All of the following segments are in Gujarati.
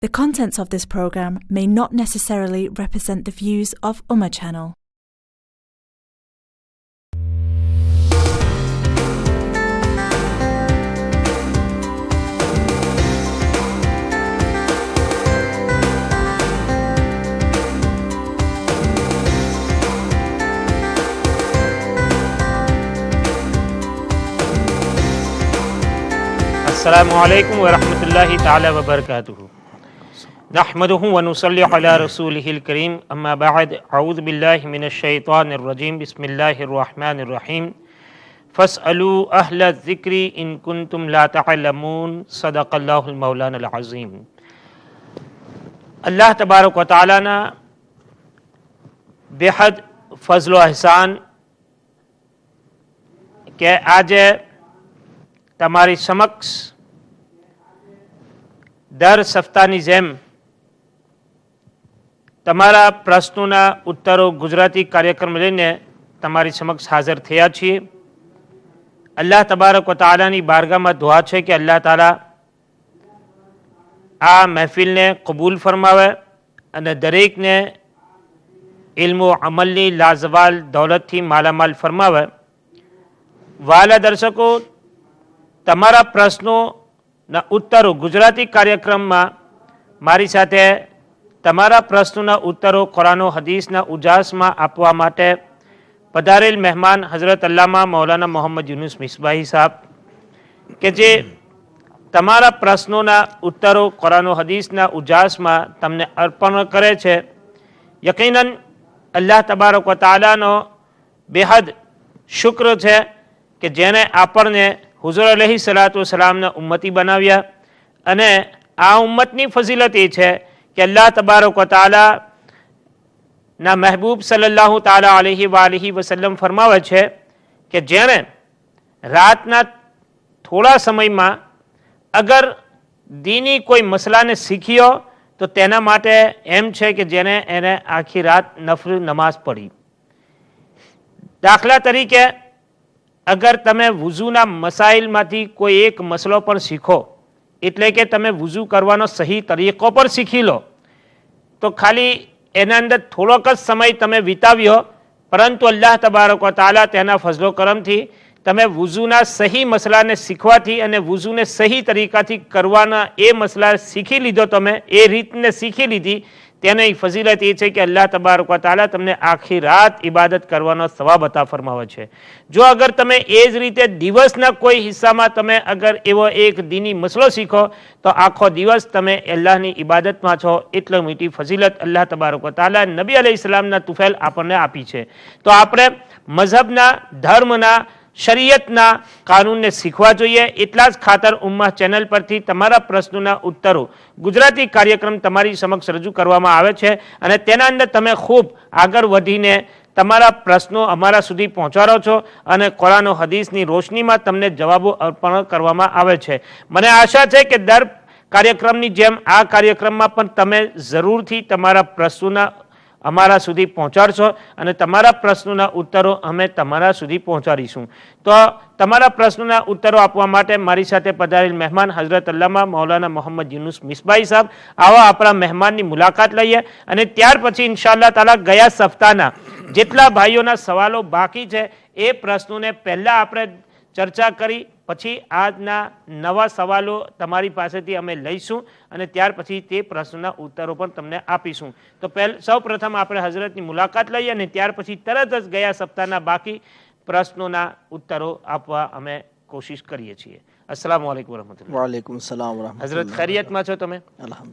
The contents of this program may not necessarily represent the views of Ummah Channel. अस्सलामुअलैकुम वरहमतुल्लाहि ताला वबरकातुहू। नहमदुहु व नुसल्ली अला रसूलिहिल करीम, अम्मा बअद, अऊज़ु बिल्लाहि मिनश शैतानिर रजीम, बिस्मिल्लाहिर रहमानिर रहीम। फस्अलू अहल ज़िक्री इन कुंतुम ला तअलमून, सदक़ल्लाहुल मौलानाल अज़ीम। अल्लाह तबारक व तआला ना बेहद फजल व एहसान के आज તમારી સમક્ષ દર સપ્તાહની જેમ તમારા પ્રશ્નોના ઉત્તરો ગુજરાતી કાર્યક્રમ લઈને તમારી સમક્ષ હાજર થયા છીએ। અલ્લાહ તબારક વ તઆલાની બારગાહમાં દુઆ છે કે અલ્લાહ તાલા આ મહેફિલને કબૂલ ફરમાવે અને દરેકને ઇલ્મ અમલની લાજવાલ દૌલતથી માલામાલ ફરમાવે। વહાલા દર્શકો, તમારા પ્રશ્નોના ઉત્તરો ગુજરાતી કાર્યક્રમમાં મારી સાથે તમારા પ્રશ્નોના ઉત્તરો કુરાન હદીસના ઉજાસમાં આપવા માટે પધારેલ મહેમાન હઝરત અલ્લામા મૌલાના મોહમ્મદ યુનુસ મિસબાહી સાહેબ કે જે તમારા પ્રશ્નોના ઉત્તરો કુરાન હદીસના ઉજાસમાં તમને અર્પણ કરે છે। યકીનન અલ્લાહ તબારક વ તઆલાનો બેહદ શુક્ર છે કે જેને આપણને હુઝુર અલૈહિ સલાતુ વસલામના ઉમ્મતી બનાવ્યા અને આ ઉમ્મતની ફઝીલત એ છે કે અલ્લાહ તબારક વ તઆલા ના મહેબૂબ સલ્લલ્લાહુ તઆલા અલૈહિ વાલિહિ વસલ્લમ ફરમાવે છે કે જેણે રાતના થોડા સમયમાં અગર દીની કોઈ મસલાને શીખ્યો તો તેના માટે એમ છે કે જેને એને આખી રાત નફલ નમાઝ પઢી। દાખલા તરીકે અગર તમે વુઝુના મસાઇલમાંથી કોઈ એક મસલો પણ શીખો, એટલે કે તમે વુઝુ કરવાનો સહી તરીકો પર શીખી લો, તો ખાલી એના અંદર થોડોક જ સમય તમે વિતાવ્યો, પરંતુ અલ્લાહ તબારક વ તઆલા તેના ફઝલો કરમથી તમે વુઝુના સહી મસલાને શીખવાથી અને વુઝુને સહી તરીકાથી કરવાના એ મસલા શીખી લીધો, તમે એ રીતને શીખી લીધી, તેની ફઝીલત એ છે કે અલ્લાહ તબારક વ તઆલા તમને આખી રાત ઇબાદત કરવાનો સવાબ અતા ફરમાવે છે। જો અગર તમે એ જ રીતે દિવસના કોઈ હિસ્સામાં તમે અગર એવો એક દીની મસલો શીખો તો આખો દિવસ તમે અલ્લાહની ઇબાદતમાં છો। એટલી મોટી ફઝીલત અલ્લાહ તબારક વ તઆલા નબી અલૈહિસ્સલામના તુફેલ આપણને આપી છે। તો આપણે મઝહબના, ધર્મના, શરીયતના કાનૂનને શીખવા જોઈએ। એટલા જ ખાતર ઉમ્મા ચેનલ પરથી તમારા પ્રશ્નોના ઉત્તરો ગુજરાતી કાર્યક્રમ તમારી સમક્ષ રજૂ કરવામાં આવે છે અને તેના અંદર તમે ખૂબ આગળ વધીને તમારા પ્રશ્નો અમારા સુધી પહોંચાડો છો અને કુરાન હદીસની રોશનીમાં તમને જવાબો અર્પણ કરવામાં આવે છે। મને આશા છે કે દર કાર્યક્રમની જેમ આ કાર્યક્રમમાં પણ તમે જરૂરથી તમારા પ્રશ્નોના અમારા સુધી પહોંચાડશો અને તમારા પ્રશ્નોના ઉત્તરો અમે તમારા સુધી પહોંચાડીશું। તો તમારા પ્રશ્નોના ઉત્તરો આપવા માટે મારી સાથે પધારેલ મહેમાન હઝરત અલ્લામા મૌલાના મોહમ્મદ યુનુસ મિસબાહી સાહેબ, આવા આપણા મહેમાનની મુલાકાત લઈએ અને ત્યાર પછી ઇન્શાઅલ્લાહ તાલા ગયા સપ્તાહના જેટલા ભાઈઓના સવાલો બાકી છે એ પ્રશ્નોને પહેલાં આપણે ચર્ચા કરી, પછી આજના નવા સવાલો તમારી પાસેથી અમે લઈશું અને ત્યાર પછી તે પ્રશ્નના ઉત્તરો પણ તમને આપીશું। તો સૌ પ્રથમ આપણે હઝરતની મુલાકાત લઈએ અને ત્યાર પછી તરત જ ગયા સપ્તાહના બાકી પ્રશ્નોના ઉત્તરો આપવા અમે કોશિશ કરીએ છીએ। अस्सलामु अलैकुम वरहमतुल्लाह। वालेकुम सलाम वरहमतुल्लाह। हजरत खैरियतમાં છો તમે?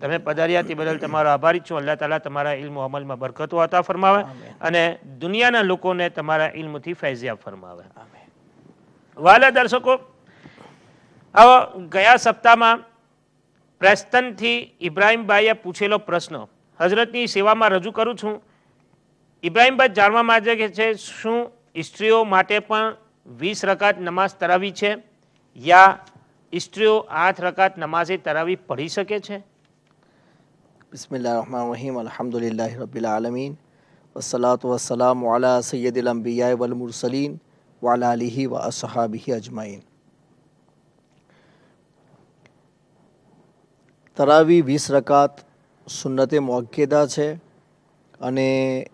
તમે પધાર્યા તે બદલ તમારો આભારી છું। અલ્લાહ તાલા તમારા ઇલ્મ અમલમાં બરકતો અતા ફરમાવે અને દુનિયાના લોકોને તમારા ઇલ્મથી ફૈઝિયાબ ફરમાવે। વાલા દર્શકો, હવે ગયા સપ્તાહમાં પ્રેસ્ટનથી ઇબ્રાહીમભાઈએ પૂછેલો પ્રશ્ન હઝરતની સેવામાં રજૂ કરું છું। ઇબ્રાહીમભાઈ જાણવા માંગે છે શું સ્ત્રીઓ માટે પણ 20 રકાત નમાઝ તરાવી છે या स्त्रियों 8 रकात नमाज़े तरावी पढ़ी सके छे? बिस्मिल्लाहिर्रहमानिर्रहीम, अल्हम्दुलिल्लाहि रब्बिल आलमीन, वस्सलातु वस्सलामु अला सय्यदिल अंबिया वल मुरसलीन व अला आलिहि व अस्हाबिहि अजमाइन। તરાવી 20 રકાત સુન્નતે મુઅક્કદા છે અને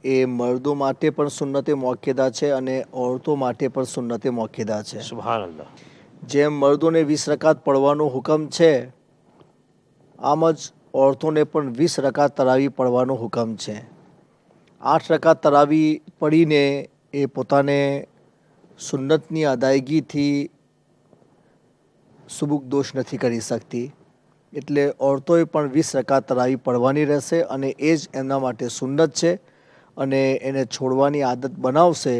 એ મર્દો માટે પણ સુન્નતે મુઅક્કદા છે અને औरतों માટે પણ સુન્નતે મુઅક્કદા છે. સુબહાનલ્લાહ. જેમ મર્દોને 20 રકાત પડવાનો હુકમ છે, આમ જ औरतोंને પણ 20 રકાત તરાવી પડવાનો હુકમ છે. 8 રકાત તરાવી પડીને એ પોતાને સુન્નતની અદાયગીથી સુબુકદોશ નથી કરી શકતી, એટલે औरतोએ પણ 20 રકાત તરાવી પડવાની રહેશે અને એ જ એમના માટે સુન્નત છે. અને એને છોડવાની આદત બનાવશે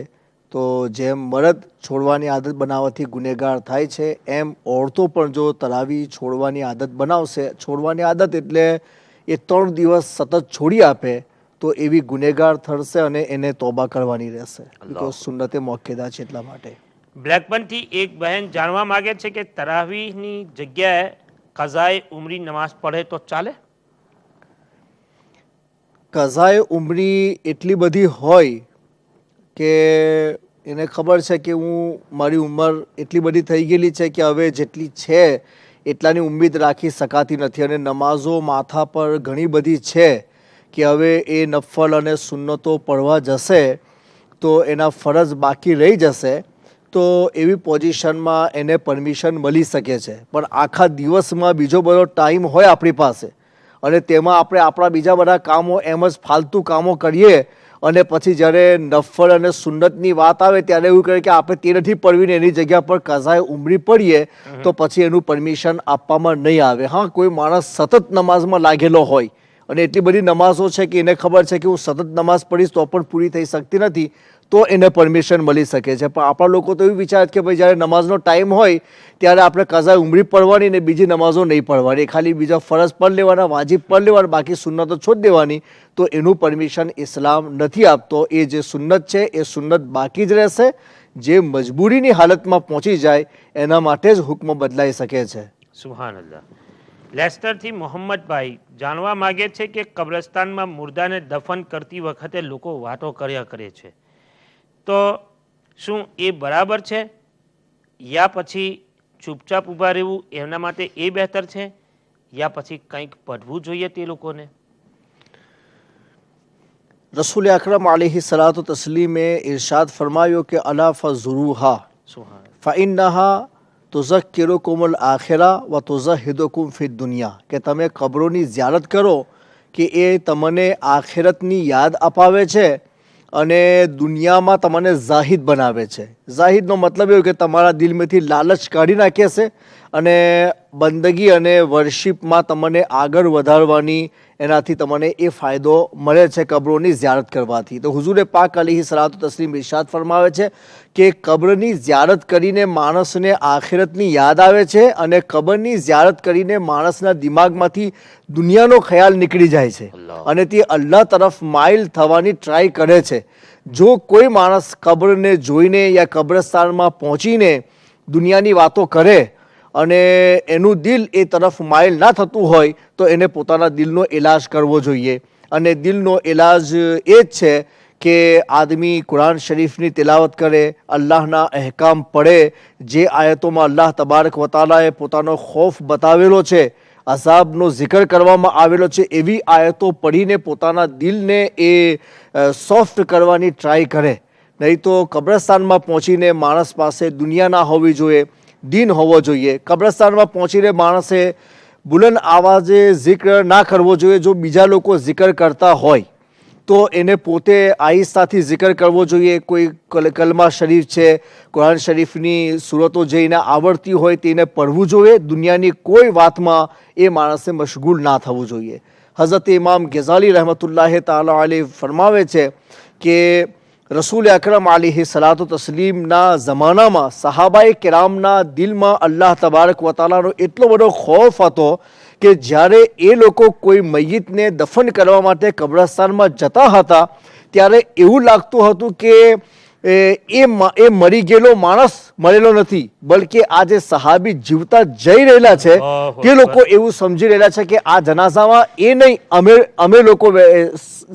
તો જેમ મર્દ છોડવાની આદત બનાવવાથી ગુનેગાર થાય છે, એમ औरतों પણ જો તરાવી છોડવાની આદત બનાવશે, છોડવાની આદત એટલે એ 3 દિવસ સતત છોડી આપે, તો એવી ગુનેગાર થશે અને એને તોબા કરવાની રહેશે, બિકોઝ સુન્નતે મુઅક્કદા છે એટલા માટે. બ્લેકબર્નથી એક બહેન જાણવા માગે છે કે તરાવીહની જગ્યાએ કઝાએ ઉમરી નમાઝ પઢે તો ચાલે? કઝાએ ઉમરી એટલી બધી હોય કે એને ખબર છે કે મારી ઉંમર એટલી બધી થઈ ગયેલી છે કે હવે જેટલી છે એટલાની ઉમ્મીદ રાખી શકાતી નથી, અને નમાઝો માથા પર ઘણી બધી છે કે હવે એ નફલ અને સુન્નતો પડવા જશે તો એના ફરજ બાકી રહી જશે, તો એવી પોઝિશનમાં એને પરમિશન મળી શકે છે. પણ આખા દિવસમાં બીજો બધો ટાઈમ હોય આપણી પાસે અને તેમાં આપણે આપણા બીજા બધા કામો એમ જ ફાલતુ કામો કરીએ અને પછી જ્યારે નફલ અને સુન્નતની વાત આવે ત્યારે એવું કહે કે આપણે તે નથી પડવીને એની જગ્યા પર કઝાએ ઉમરી પડીએ તો પછી એનું પરમિશન આપવામાં નહીં આવે. હા, કોઈ માણસ સતત નમાઝમાં લાગેલો હોય અને એટલી બધી નમાઝો છે કે એને ખબર છે કે હું સતત નમાઝ પઢીશ તો પણ પૂરી થઈ શકતી નથી, તો એને પરમિશન મળી શકે છે. પણ આપણા લોકો તો એવું વિચારે કે ભાઈ જ્યારે નમાઝનો ટાઈમ હોય ત્યારે આપણે કઝાએ ઉમરી પડવાની ને બીજી નમાઝો નહીં પડવાની, ખાલી બીજા ફરજ પઢ લેવાના, વાજિબ પઢ લેવાના, બાકી સુન્નતો છોડી દેવાની, તો એનું પરમિશન ઇસ્લામ નથી આપતો. એ જે સુન્નત છે એ સુન્નત બાકી જ રહેશે. જે મજબૂરીની હાલતમાં પહોંચી જાય એના માટે જ હુક્મ બદલાઈ શકે છે. સુબહાનલ્લાહ. લેસ્ટરથી મોહમ્મદભાઈ જાણવા માગે છે કે કબ્રસ્તાનમાં મુર્દાને દફન કરતી વખતે લોકો વાતો કર્યા કરે છે, તો શું એ બરાબર છે યા પછી ચૂપચાપ ઊભા રહેવું એમના માટે એ બહેતર છે યા પછી કંઈક પઢવું જોઈએ તે લોકોને? રસૂલ અકરમ अलैहि सलातो तस्लीमे इरशाद फरमायो कि अला फज़ुरूहा फ़इन्नहा तुज़क्किरुकुमुल आखिरा व तुज़हिदुकुम फ़िद दुनिया, કે તમે કબ્રોની ઝિયારત કરો કે એ તમને આખિરતની યાદ અપાવે છે અને દુનિયામાં તમને ઝાહિદ બનાવે છે. ઝાહિદનો મતલબ એવું કે તમારા દિલમાંથી લાલચ કાઢી નાખે છે અને બંદગી અને વર્શિપમાં તમને આગળ વધારવાની એનાથી તમને એ ફાયદો મળે છે કબ્રોની ઝિયારત કરવાથી. તો હુઝુરે પાક અલૈહિ સલાતો તસ્લીમ ઇરશાદ ફરમાવે છે કે કબ્રની ઝિયારત કરીને માણસને આખિરતની યાદ આવે છે અને કબ્રની ઝિયારત કરીને માણસના દિમાગમાંથી દુનિયાનો ખ્યાલ નીકળી જાય છે અને તે અલ્લાહ તરફ માઇલ થવાની ટ્રાય કરે છે. જો કોઈ માણસ કબ્રને જોઈને યા કબ્રસ્તાનમાં પહોંચીને દુનિયાની વાતો કરે અને એનું દિલ એ તરફ માઇલ ના થતું હોય તો એને પોતાના દિલનો ઇલાજ કરવો જોઈએ. અને દિલનો ઇલાજ એ જ છે કે આદમી કુરાન શરીફની તિલાવત કરે, અલ્લાહના અહેકામ પડે, જે આયતોમાં અલ્લાહ તબારક વતાલાએ પોતાનો ખૌફ બતાવેલો છે, અઝાબનો zikr કરવામાં આવેલો છે, એવી આયતો પઢીને પોતાના દિલને એ સોફ્ટ કરવાની ટ્રાય કરે. નહીં તો કબ્રસ્તાનમાં પહોંચીને માણસ પાસે દુનિયા ના હોવી જોઈએ, દીન હોવો જોઈએ. કબ્રસ્તાનમાં પહોંચીને માણસે બુલંદ આવાજે zikr ના કરવો જોઈએ. જો બીજા લોકો zikr કરતા હોય તો એને પોતે આહિસ્તાથી zikr કરવો જોઈએ. કોઈ કલમા શરીફ છે, કુરાન શરીફની સુરતો જે એને આવડતી હોય તેને પઢવું જોઈએ. દુનિયાની કોઈ વાતમાં એ માણસે મશગુલ ના થવું જોઈએ. હઝરત ઇમામ ગઝાલી રહેમતુલ્લાહ તાલા અલૈહ ફરમાવે છે કે રસૂલ અકરમ અલૈહિ સલાતો તસ્લીમના જમાનામાં સહાબાએ કિરામના દિલમાં અલ્લાહ તબારક વતાલાનો એટલો બધો ખૌફ હતો કે જ્યારે એ લોકો કોઈ મય્યતને દફન કરવા માટે કબ્રસ્તાનમાં જતા હતા ત્યારે એવું લાગતું હતું કે એ મરી ગયેલો માણસ મરેલો નથી, બલકે આ જે સહાબી જીવતા જઈ રહેલા છે તે લોકો એવું સમજી રહેલા છે કે આ જનાઝામાં એ નહીં અમે લોકો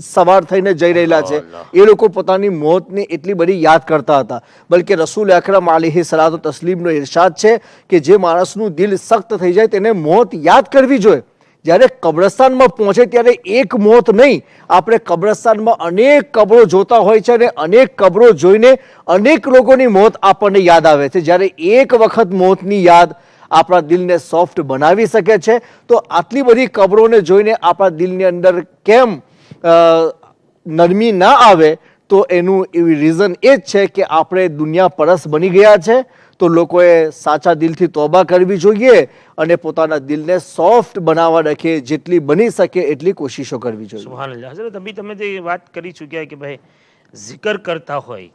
સવાર થઈને જઈ રહેલા છે. એ લોકો પોતાની મોતને એટલી બધી યાદ કરતા હતા. બલકે રસૂલ અકરમ અલૈહિ સલાતો તસ્લીમનો ઇરશાદ છે કે જે માણસનું દિલ સખ્ત થઈ જાય તેને મોત યાદ કરવી જોઈએ. જ્યારે કબ્રસ્તાનમાં પહોંચે ત્યારે એક મોત નહીં, આપણે કબ્રસ્તાનમાં અનેક કબરો જોતા હોય છે અને અનેક કબરો જોઈને અનેક લોકોની મોત આપણને યાદ આવે છે. જ્યારે એક વખત મોતની યાદ આપણા દિલને સોફ્ટ બનાવી શકે છે, તો આટલી બધી કબરોને જોઈને આપણા દિલની અંદર કેમ નરમી ના આવે? તો એનું એવી રીઝન એ જ છે કે આપણે દુનિયા પરસ બની ગયા છે. તો લોકોએ સાચા દિલથી તોબા કરવી જોઈએ અને પોતાના દિલને સોફ્ટ બનાવવા રાખે જેટલી બની શકે એટલી કોશિશો કરવી જોઈએ. સુબહાનલ્લાહ. હઝરત અભી તમે જે વાત કરી ચૂક્યા કે ભાઈ જિકર કરતા હોય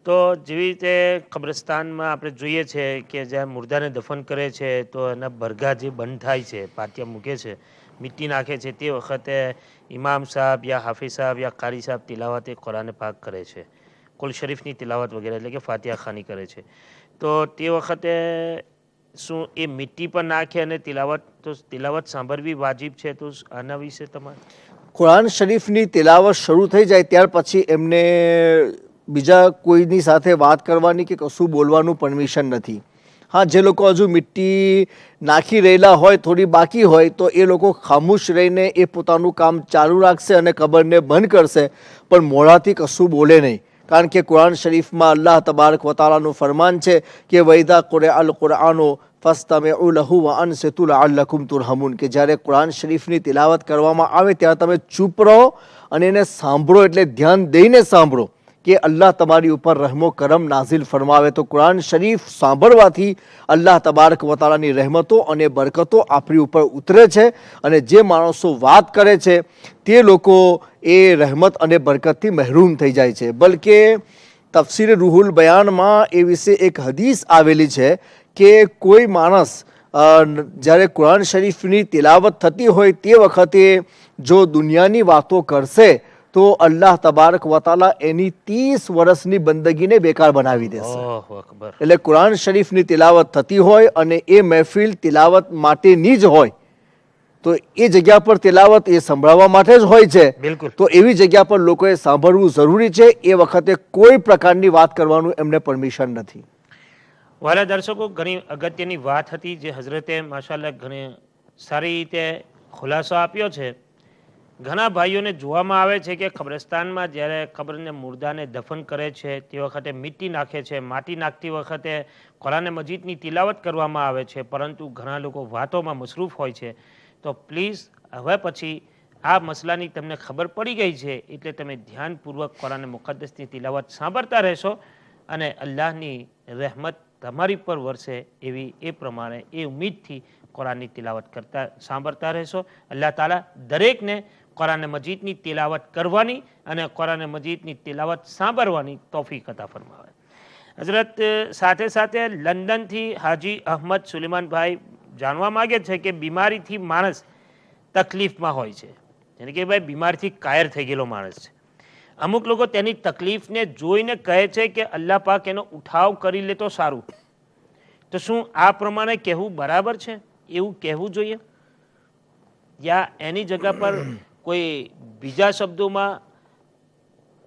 તો જેવી રીતે કબ્રસ્તાનમાં આપણે જોઈએ છે કે જ્યાં મુર્દાને દફન કરે છે તો એના બરગા જે બંધ થાય છે, પાટિયા મૂકે છે, મિટ્ટી નાખે છે, તે વખતે ઇમામ સાહેબ યા હાફિઝ સાહેબ યા કારી સાહેબ તિલાવત કુરાન પાક કરે છે, કુલ શરીફની તિલાવત વગેરે એટલે કે ફાતિહા ખાની કરે છે. તો તે વખતે શું એ મિટ્ટી પર નાખે અને તિલાવત સાંભળવી વાજિબ છે? તો આના વિશે તમારે કુરાન શરીફની તિલાવત શરૂ થઈ જાય ત્યાર પછી એમને બીજા કોઈની સાથે વાત કરવાની કે કશું બોલવાનું પરમિશન નથી. હા, જે લોકો હજુ મિટ્ટી નાખી રહેલા હોય, થોડી બાકી હોય, તો એ લોકો ખામોશ રહીને એ પોતાનું કામ ચાલુ રાખશે અને કબરને બંધ કરશે, પણ મોઢાથી કશું બોલે નહીં. કારણ કે કુરાન શરીફમાં અલ્લાહ તબારક વ તઆલાનું ફરમાન છે કે વૈદા કુરઆલ કુરઆનો ફસ્તમિઉ લહુ વ અનસિતુ લઅલ્લકુમ તુરહમૂન, કે જ્યારે કુરાન શરીફની તિલાવત કરવામાં આવે ત્યારે તમે ચૂપ રહો અને એને સાંભળો, એટલે ધ્યાન દઈને સાંભળો કે અલ્લાહ તમારી ઉપર રહેમો કરમ નાઝિલ ફરમાવે. તો કુરાન શરીફ સાંભળવાથી અલ્લાહ તબારક વ તઆલાની રહેમતો અને બરકતો આપણી ઉપર ઉતરે છે અને જે માણસો વાત કરે છે તે લોકો એ રહેમત અને બરકતથી મહેરૂમ થઈ જાય છે. બલકે તફસીર રૂહુલ બયાનમાં એ વિશે એક હદીસ આવેલી છે કે કોઈ માણસ જ્યારે કુરાન શરીફની તિલાવત થતી હોય તે વખતે જો દુનિયાની વાતો કરશે તો અલ્લાહ તબારક વ તઆલા એની 30 વર્ષની બંદગીને બેકાર બનાવી દેશે. એટલે કુરાન શરીફની તિલાવત થતી હોય અને એ મહેફિલ તિલાવત માટેની જ હોય, તો એ જગ્યા પર તિલાવત એ સંભળાવવા માટે જ હોય છે. બિલકુલ. તો એવી જગ્યા પર લોકોએ સાંભળવું જરૂરી છે. એ વખતે કોઈ પ્રકારની વાત કરવાનું એમને પરમિશન નથી. વાલા દર્શકો, ઘણી અગત્યની વાત હતી જે હઝરતે માશાલ્લાહ ઘણી સારી રીતે ખુલાસો આપ્યો છે. ઘણા ભાઈઓને જોવામાં આવે છે કે કબ્રસ્તાનમાં જ્યારે કબ્રને મુર્દાને દફન કરે છે તે વખતે મિટ્ટી નાખે છે, માટી નાખતી વખતે કુરાન મજીદની તિલાવત કરવામાં આવે છે, પરંતુ ઘણા લોકો વાતોમાં મસરૂફ હોય છે. તો પ્લીઝ હવે પછી આ મસલાની તમને ખબર પડી ગઈ છે એટલે તમે ધ્યાનપૂર્વક કુરાન મુકદ્દસની તિલાવત સાંભળતા રહેશો અને અલ્લાહની રહેમત તમારી પર વરસે એવી એ પ્રમાણે એ ઉમ્મીદથી કુરાનની તિલાવત કરતા સાંભળતા રહેશો. અલ્લાહ તાલા દરેકને કુરાન મજીદની તિલાવત કરવાની અને કુરાન મજીદની તિલાવત સાંભળવાની તૌફીક અતા ફરમાવે. હઝરત સાથે સાથે લંડનથી હાજી અહમદ સુલેમાનભાઈ જાણવા માગે છે કે બીમારીથી માણસ તકલીફમાં હોય છે, એટલે કે ભાઈ બીમારીથી કાયર થઈ ગયેલો માણસ છે. અમુક લોકો તેની તકલીફને જોઈને કહે છે કે અલ્લાહ પાક એનો ઉઠાવ કરી લે તો સારું. તો શું આ પ્રમાણે કહેવું બરાબર છે? એવું કહેવું જોઈએ યા એની જગ્યા પર કોઈ બીજા શબ્દોમાં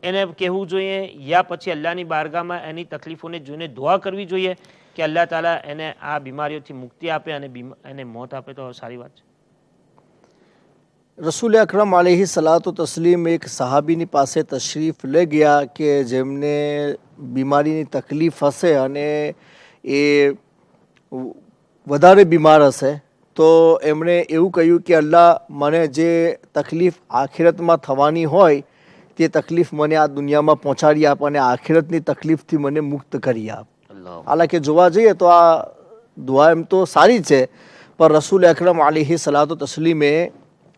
એને કહેવું જોઈએ યા પછી અલ્લાહની બારગાહમાં એની તકલીફોને જોઈને દુઆ કરવી જોઈએ કે અલ્લાહ તાલા એને આ બીમારીઓથી મુક્તિ આપે અને એને મોત આપે તો સારી વાત છે? રસૂલ અકરમ અલૈહિ સલાતો તસ્લીમ એક સહાબીની પાસે તશરીફ લઈ ગયા કે જેમને બીમારીની તકલીફ હશે અને એ વધારે બીમાર હશે, તો એમણે એવું કહ્યું કે અલ્લાહ, મને જે તકલીફ આખિરતમાં થવાની હોય તે તકલીફ મને આ દુનિયામાં પહોંચાડી આપ અને આખિરતની તકલીફથી મને મુક્ત કરી આપ. હાલાંકि જોવા જઈએ તો આ દુઆ એમ તો સારી છે, પણ રસૂલ અકરમ અલૈહિ સલાતો તસ્લીમે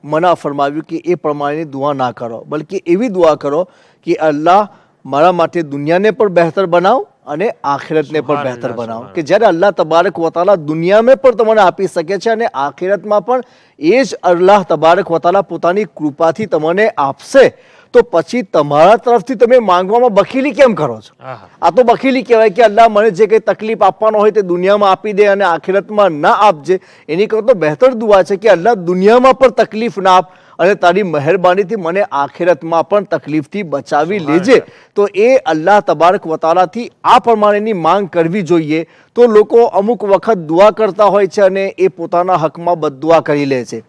મના ફરમાવ્યું કે એ પ્રમાણેની દુઆ ના કરો, બલકે એવી દુઆ કરો કે અલ્લાહ મારા માટે દુનિયાને પણ બહેતર બનાવ અને આખિરતને પણ બહેતર બનાવો. કે જ્યારે અલ્લાહ તબારક વ તઆલા દુનિયામાં પણ તમને આપી શકે છે અને આખિરતમાં પણ એ જ અલ્લાહ તબારક વ તઆલા પોતાની કૃપાથી તમને આપશે, તો પછી તમારા તરફથી તમે માંગવામાં બખીલી કેમ કરો છો? આ તો બખીલી કહેવાય કે અલ્લાહ મને જે કંઈ તકલીફ આપવાનો હોય તે દુનિયામાં આપી દે અને આખિરતમાં ના આપજે. એની કરતાં તો બહેતર દુઆ છે કે અલ્લાહ દુનિયામાં પણ તકલીફ ના આપ અને તારી મહેરબાનીથી મને આખિરતમાં પણ તકલીફથી બચાવી લેજે. તો એ અલ્લાહ તબારક વતાલાથી આ પ્રમાણેની માંગ કરવી જોઈએ. તો લોકો અમુક વખત દુઆ કરતા હોય છે અને એ પોતાના હકમાં બદદુઆ કરી લે છે.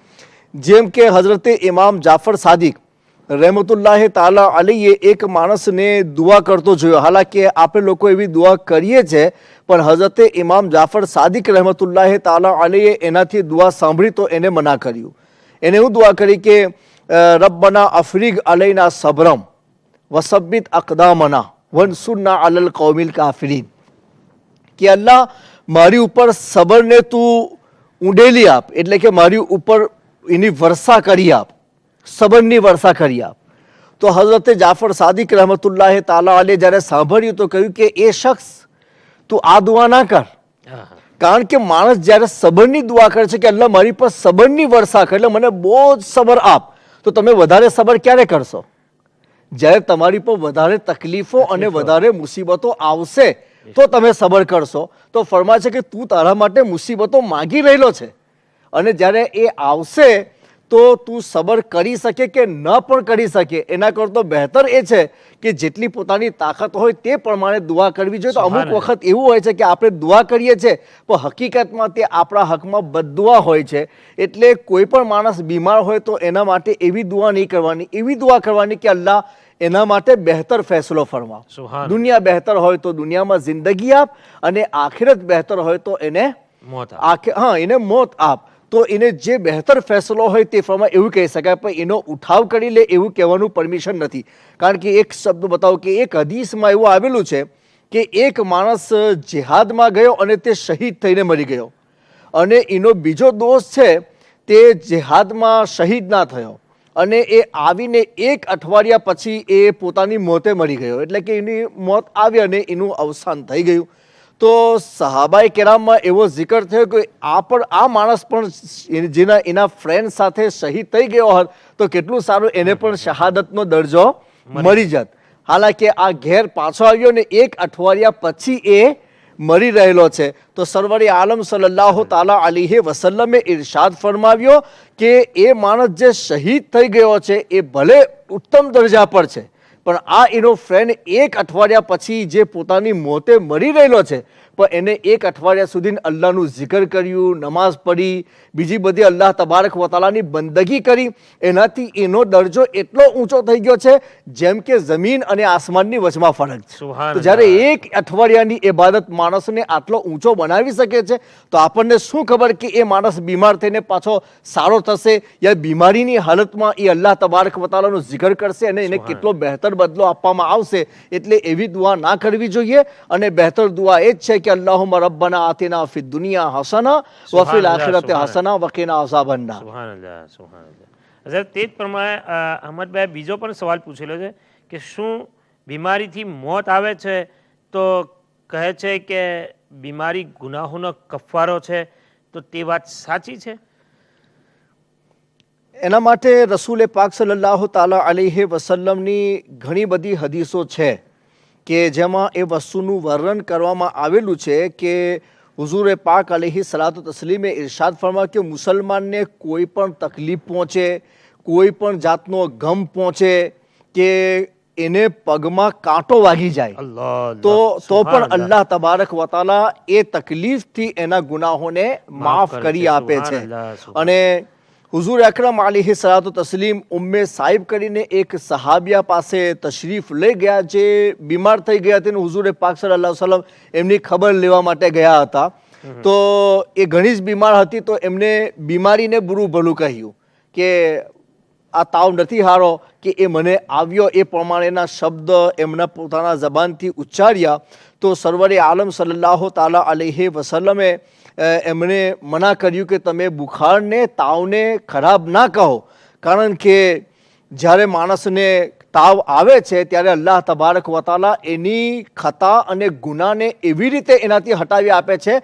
જેમ કે હઝરતે ઇમામ જાફર સાદિક રહેમતુલ્લાહ તાલા અલીએ એક માણસને દુઆ કરતો જોયો. હાલાકી આપણે લોકો એવી દુઆ કરીએ છીએ, પણ હઝરતે ઇમામ જાફર સાદિક રહેમતુલ્લાહ તાલા અલીએ એનાથી દુઆ સાંભળી તો એને મના કર્યું. એને એવું દુઆ કરી કે રબ્બના અફરીગ અલૈના સબરમ વસબ્બિત અકદામના વનસુરના અલલ કૌમિલ કાફિરીન, કે અલ્લાહ મારી ઉપર સબરને તું ઊંડેલી આપ, એટલે કે મારી ઉપર એની વર્ષા કરી આપ, સબરની વર્ષા કરી આપ. તો હઝરત જાફર સાદિક રહેમતુલ્લાહ તાલા અલે જ્યારે સાંભળ્યું તો કહ્યું કે એ શખ્સ તું આ દુઆ ના કર, કારણ કે માણસ જ્યારે સબરની દુઆ કરે છે કે અલ્લાહ મારી પર સબરની વર્ષા કર, એટલે મને બહુ જ સબર આપ, તો તમે વધારે સબર ક્યારે કરશો? જ્યારે તમારી પર વધારે તકલીફો અને વધારે મુસીબતો આવશે તો તમે સબર કરશો. તો ફરમાય છે કે તું તારા માટે મુસીબતો માગી રહેલો છે, અને જ્યારે એ આવશે તો તું સબર કરી શકે કે ન પણ કરી શકે, એના કરતો બહેતર એ છે કે જેટલી પોતાની તાકાત હોય તે પ્રમાણે દુઆ કરવી જોઈએ. તો અમુક વખત એવું હોય છે કે આપણે દુઆ કરીએ છીએ પણ હકીકતમાં તે આપણા હકમાં બદદુઆ હોય છે. એટલે કોઈ પણ માણસ બીમાર હોય તો એના માટે એવી દુઆ નહીં કરવાની, એવી દુઆ કરવાની કે અલ્લાહ એના માટે બહેતર ફેસલો ફરમાવ. દુનિયા બહેતર હોય તો દુનિયામાં જિંદગી આપ, અને આખિરત બહેતર હોય તો એને એને મોત આપ. તો એને જે બહેતર ફેસલો હોય તે ફરમાય એવું કહી શકાય, પણ એનો ઉઠાવ કરી લે એવું કહેવાનું પરમિશન નથી. કારણ કે એક શબ્દ બતાવો કે એક હદીસમાં એવું આવેલું છે કે એક માણસ જિહાદમાં ગયો અને તે શહીદ થઈને મરી ગયો, અને એનો બીજો દોસ્ત છે તે જિહાદમાં શહીદ ના થયો, અને એ આવીને એક અઠવાડિયા પછી એ પોતાની મોતે મરી ગયો, એટલે કે એની મોત આવી અને એનું અવસાન થઈ ગયું. તો સહાબાએ કેરામમાં એવો જિકર થયો કે આ માણસ પણ જેના એના ફ્રેન્ડ સાથે શહીદ થઈ ગયો હોત તો કેટલું સારું, એને પણ શહાદતનો દરજ્જો મળી જાત. હાલાકી આ ઘેર પાછો આવ્યો ને એક અઠવાડિયા પછી એ મરી રહેલો છે. તો સરવરે આલમ સલ્લલ્લાહુ તાલા અલીહે વસલ્લમે ઇરશાદ ફરમાવ્યો કે એ માણસ જે શહીદ થઈ ગયો છે એ ભલે ઉત્તમ દરજા પર છે, પણ આ એનો ફ્રેન્ડ એક અઠવાડિયા પછી જે પોતાની મોતે મરી રહેલો છે, પણ એને એક અઠવાડિયા સુધી અલ્લાહનું જિકર કર્યું, નમાઝ પઢી, બીજી બધી અલ્લાહ તબારક વતાલાની બંદગી કરી, એનાથી એનો દરજ્જો એટલો ઊંચો થઈ ગયો છે જેમ કે જમીન અને આસમાનની વચમાં ફરક છે. તો જ્યારે એક અઠવાડિયાની ઇબાદત માણસને આટલો ઊંચો બનાવી શકે છે, તો આપણને શું ખબર કે એ માણસ બીમાર થઈને પાછો સારો થશે યા બીમારીની હાલતમાં એ અલ્લાહ તબારક વતાલાનું જિકર કરશે અને એને કેટલો બહેતર બદલો આપવામાં આવશે. એટલે એવી દુઆ ના કરવી જોઈએ, અને બહેતર દુઆ એ જ છે કે અલ્લાહુમ્મા રબ્બના આતિના ફિદ દુનિયા હસના વ ફિલ આખિરતિ હસના વ કિના અઝાબન નાર. સુબહાનલ્લાહ, સુબહાનલ્લાહ. હઝરત તે જ પ્રમાણે અહમદભાઈ બીજો પણ સવાલ પૂછેલો છે કે શું બીમારીથી મોત આવે છે તો કહે છે કે બીમારી ગુનાહોનો કફારો છે, તો તે વાત સાચી છે? એના માટે રસૂલે પાક સલ્લલ્લાહુ તાલા અલૈહિ વસલ્લમની ઘણી બધી હદીસો છે કે જેમાં એ વસ્તુનું વર્ણન કરવામાં આવેલું છે કે હુઝુરે પાક અલૈહિ સલાતુ તસ્લીમે ઇરશાદ ફરમાવ્યું કે મુસલમાનને કોઈ પણ તકલીફ પહોંચે, કોઈ પણ જાતનો ગમ પહોંચે કે એને પગમાં કાંટો વાગી જાય તો પણ અલ્લાહ તબારક વતાલા એ તકલીફથી એના ગુનાહોને માફ કરી આપે છે. અને હુઝુર અકરમ અલૈહિ સલાતુ તસ્લીમ ઉમ્મે સાહિબ કરીને એક સહાબિયા પાસે તશરીફ લઈ ગયા જે બીમાર થઈ ગયા હતા, હુઝુર પાક સલ્લલ્લાહુ અલૈહિ વસલ્લમ એમની ખબર લેવા માટે ગયા હતા. તો એ ઘણી જ બીમાર હતી, તો એમને બીમારીને બુરું ભલું કહ્યું કે આ તાવ નથી હારો કે એ મને આવ્યો, એ પ્રમાણેના શબ્દ એમના પોતાના જબાનથી ઉચ્ચાર્યા. તો સરવરે આલમ સલ્લલ્લાહુ તાલા અલૈહિ વસલ્લમે એમણે મના કર્યું કે તમે બુખારને તાવને ખરાબ ના કહો, કારણ કે જ્યારે માણસને તાવ આવે છે ત્યારે અલ્લાહ તબારક વતાલા એની ખતા અને ગુનાને એવી રીતે એનાથી હટાવી આપે છે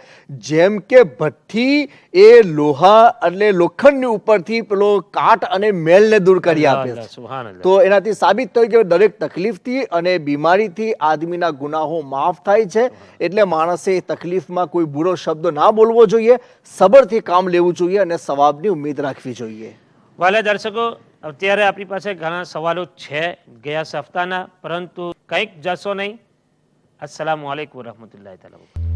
જેમ કે ભઠ્ઠી એ લોહા એટલે લોખંડની ઉપરથી પેલો કાટ અને મેલને દૂર કરી આપે છે. તો એનાથી સાબિત થયું કે દરેક તકલીફથી અને બીમારીથી આદમીના ગુનાહો માફ થાય છે. એટલે માણસે તકલીફમાં કોઈ બુરો શબ્દ ના બોલવો જોઈએ, સબરથી કામ લેવું જોઈએ અને સવાબની ઉમ્મીદ રાખવી જોઈએ. વાલા દર્શકો, અત્યારે આપણી પાસે ઘણા સવાલો છે ગયા સપ્તાહના, પરંતુ કંઈક જશો નહીં. અસ્સલામુ અલૈકુમ વરહમતુલ્લાહિ તઆલા.